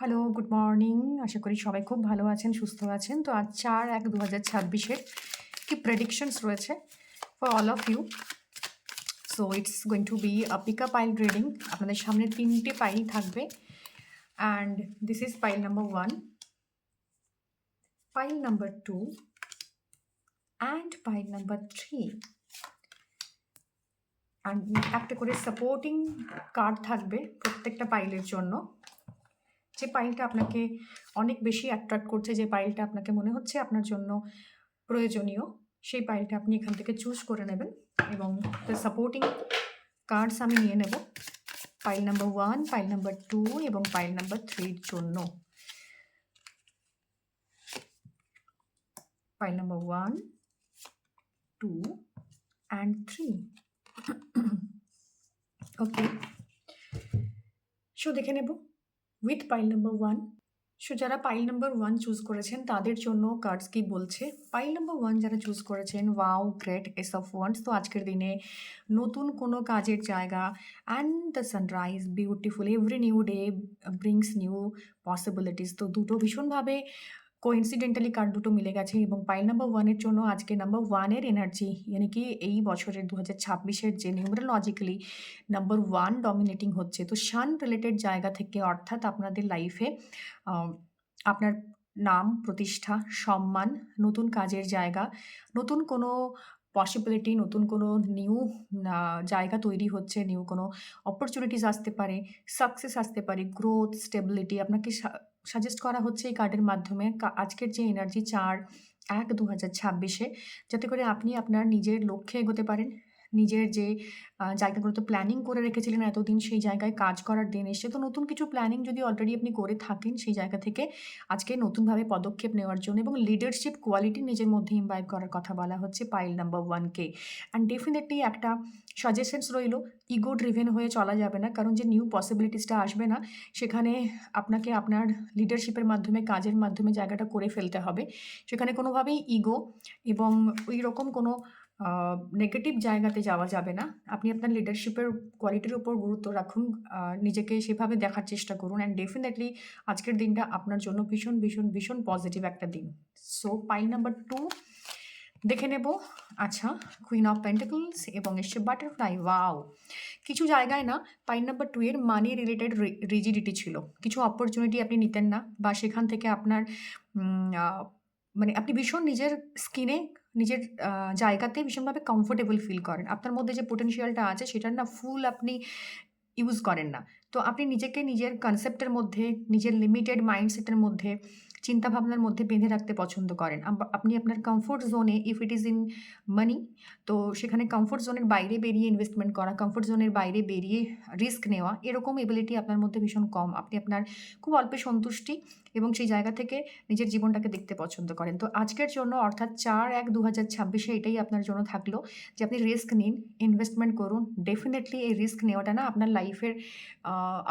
Hello, good morning. আশা করি সবাই খুব ভালো আছেন, সুস্থ আছেন। তো আজ ৪-১-২০২৬ কি প্রেডিকশনস রয়েছে for all of you. So it's going to be a pick a pile reading. আপনাদের সামনে ৩টে পাইল থাকবে and this is pile number 1, pile number 2 and pile number 3। And একটা করে সাপোর্টিং কার্ড থাকবে প্রত্যেকটা পাইলের জন্য। যে পাইলটা আপনাকে অনেক বেশি অ্যাট্রাক্ট করছে, যে পাইলটা আপনাকে মনে হচ্ছে আপনার জন্য প্রয়োজনীয়, সেই পাইলটা আপনি এখান থেকে চুজ করে নেবেন এবং সাপোর্টিং কার্ডস আমি নিয়ে নেব পাইল নাম্বার 1, পাইল নাম্বার 2 এবং পাইল নাম্বার 3 এর জন্য। Pile number 1, 2 and 3। Okay, so দেখে নেব উইথ পাইল নাম্বার 1। সো যারা পাইল নাম্বার 1 চুজ করেছেন তাদের জন্য কার্ডস কি বলছে। পাইল নাম্বার 1 যারা চুজ করেছেন, wow, great, S of wands. তো আজকের দিনে নতুন কোনো কাজের জায়গা and the sunrise beautiful, every new day brings new possibilities. তো দুটো ভীষণভাবে কোইন্সিডেন্টালি কার্ড দুটো মিলে গেছে এবং পাইল নাম্বার 1 এর জন্য আজকে নাম্বার 1 এর এনার্জি, মানে কি এই বছরের 2026-এর যে নিউমেরোলজিক্যালি নাম্বার 1 ডমিনেটিং হচ্ছে। তো সান রিলেটেড জায়গা থেকে, অর্থাৎ আপনাদের লাইফে আপনার নাম, প্রতিষ্ঠা, সম্মান, নতুন কাজের জায়গা, নতুন কোনো পসিবিলিটি, নতুন কোনো নিউ জায়গা তৈরি হচ্ছে, নিউ কোনো অপরচুনিটিস আসতে পারে, সাকসেস আসতে পারে, গ্রোথ, স্টেবিলিটি আপনাকে সাজেস্ট করা হচ্ছে এই কার্ডের মাধ্যমে। আজকের যে এনার্জি 4-১-২০২৬-এ, যাতে করে আপনি আপনার নিজের লক্ষ্যে এগোতে পারেন। নিজের যে জায়গাগুলোতে প্ল্যানিং করে রেখেছিলেন এতদিন, সেই জায়গায় কাজ করার দিন এসছে। তো নতুন কিছু প্ল্যানিং যদি অলরেডি আপনি করে থাকেন, সেই জায়গা থেকে আজকে নতুনভাবে পদক্ষেপ নেওয়ার জন্য এবং লিডারশিপ কোয়ালিটি নিজের মধ্যে ইমবাইব করার কথা বলা হচ্ছে পাইল নাম্বার 1 কে। অ্যান্ড ডেফিনেটলি একটা সাজেশনস রইল, ইগো ড্রিভেন হয়ে চলা যাবে না, কারণ যে নিউ পসিবিলিটিসটা আসবে না, সেখানে আপনাকে আপনার লিডারশিপের মাধ্যমে, কাজের মাধ্যমে জায়গাটা করে ফেলতে হবে। সেখানে কোনোভাবেই ইগো এবং ওই রকম কোনো নেগেটিভ জায়গাতে যাওয়া যাবে না। আপনি আপনার লিডারশিপের কোয়ালিটির উপর গুরুত্ব রাখুন, নিজেকে সেভাবে দেখার চেষ্টা করুন অ্যান্ড ডেফিনেটলি আজকের দিনটা আপনার জন্য ভীষণ ভীষণ ভীষণ পজিটিভ একটা দিন। সো পাইল নাম্বার 2 দেখে নেব। আচ্ছা, কুইন অফ পেন্টাকলস এবং এসছে বাটারফ্লাই। ওয়াও! কিছু জায়গায় না পাইল নাম্বার 2 এর মানি রিলেটেড রিজিডিটি ছিল। কিছু অপরচুনিটি আপনি নিতেন না, বা সেখান থেকে আপনার মানে আপনি ভীষণ নিজের স্কিনে, নিজের জায়গাতে ভীষণভাবে কমফোর্টেবল ফিল করেন। আপনার মধ্যে যে পোটেনশিয়ালটা আছে সেটার না ফুল আপনি ইউজ করেন না। তো আপনি নিজেকে নিজের কনসেপ্টের মধ্যে, নিজের লিমিটেড মাইন্ডসেটের মধ্যে, চিন্তাভাবনার মধ্যে বেঁধে রাখতে পছন্দ করেন। আপনি আপনার কমফোর্ট জোনে, ইফ ইট ইজ ইন মানি, তো সেখানে কমফোর্ট জোনের বাইরে বেরিয়ে ইনভেস্টমেন্ট করা, কমফোর্ট জোনের বাইরে বেরিয়ে রিস্ক নেওয়া, এরকম এবিলিটি আপনার মধ্যে ভীষণ কম। আপনি আপনার খুব অল্পে সন্তুষ্টি এবং সেই জায়গা থেকে নিজের জীবনটাকে দেখতে পছন্দ করেন। তো আজকের জন্য, অর্থাৎ 4-১-২০২৬-এ এটাই আপনার জন্য থাকলো যে আপনি রিস্ক নিন, ইনভেস্টমেন্ট করুন। ডেফিনেটলি এই রিস্ক নেওয়াটা না আপনার লাইফের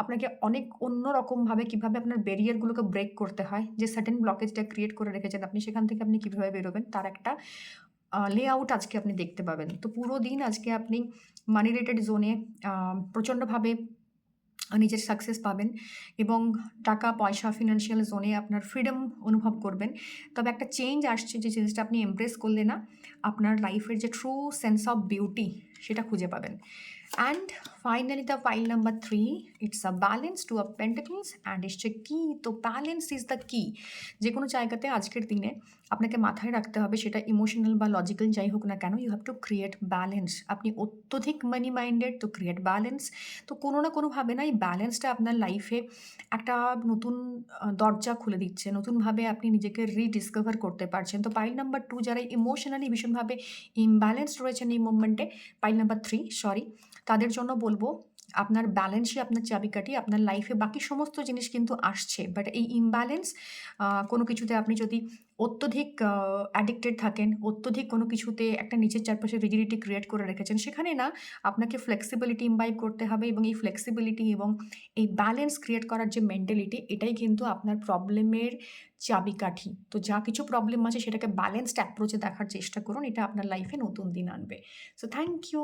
আপনাকে অনেক অন্যরকমভাবে, কীভাবে আপনার ব্যারিয়ারগুলোকে ব্রেক করতে হয়, যে সার্টেন ব্লকেজটা ক্রিয়েট করে রেখেছেন আপনি, সেখান থেকে আপনি কীভাবে বেরোবেন তার একটা লেআউট আজকে আপনি দেখতে পাবেন। তো পুরো দিন আজকে আপনি মানি রিলেটেড জোনে প্রচণ্ডভাবে নিজের সাকসেস পাবেন এবং টাকা পয়সা, ফিনান্সিয়াল জোনে আপনার ফ্রিডম অনুভব করবেন। তবে একটা চেঞ্জ আসছে, যে জিনিসটা আপনি এমব্রেস করলে না, আপনার লাইফের যে ট্রু সেন্স অফ বিউটি সেটা খুঁজে পাবেন। And finally the pile number 3, it's a balance to a pentacles and এসছে কি। তো ব্যালেন্স ইজ দ্য কি। যে কোনো জায়গাতে আজকের দিনে আপনাকে মাথায় রাখতে হবে, সেটা ইমোশনাল বা লজিক্যাল যাই হোক না কেন, you have to create balance. আপনি অত্যধিক মানি মাইন্ডেড, তো ক্রিয়েট ব্যালেন্স। তো কোনো না কোনোভাবে না এই ব্যালেন্সটা আপনার লাইফে একটা নতুন দরজা খুলে দিচ্ছে, নতুনভাবে আপনি নিজেকে রিডিসকভার করতে পারছেন। তো পাইল নাম্বার 2 যারা ইমোশনালি ভীষণভাবে ইমব্যালেন্সড রয়েছেন এই মুভমেন্টে, পাইল নাম্বার 3 সরি, তাদের জন্য বলবো আপনার ব্যালেন্সই আপনার চাবিকাঠি। আপনার লাইফে বাকি সমস্ত জিনিস কিন্তু আসছে, বাট এই ইমব্যালেন্স, কোনো কিছুতে আপনি যদি অত্যধিক অ্যাডিক্টেড থাকেন, অত্যধিক কোনো কিছুতে একটা নিজের চারপাশে রিজিডিটি ক্রিয়েট করে রেখেছেন, সেখানে না আপনাকে ফ্লেক্সিবিলিটি ইমবাইব করতে হবে এবং এই ফ্লেক্সিবিলিটি এবং এই ব্যালেন্স ক্রিয়েট করার যে মেন্টালিটি, এটাই কিন্তু আপনার প্রবলেমের চাবিকাঠি। তো যা কিছু প্রবলেম আছে সেটাকে ব্যালেন্সড অ্যাপ্রোচে দেখার চেষ্টা করুন, এটা আপনার লাইফে নতুন দিন আনবে। So thank you.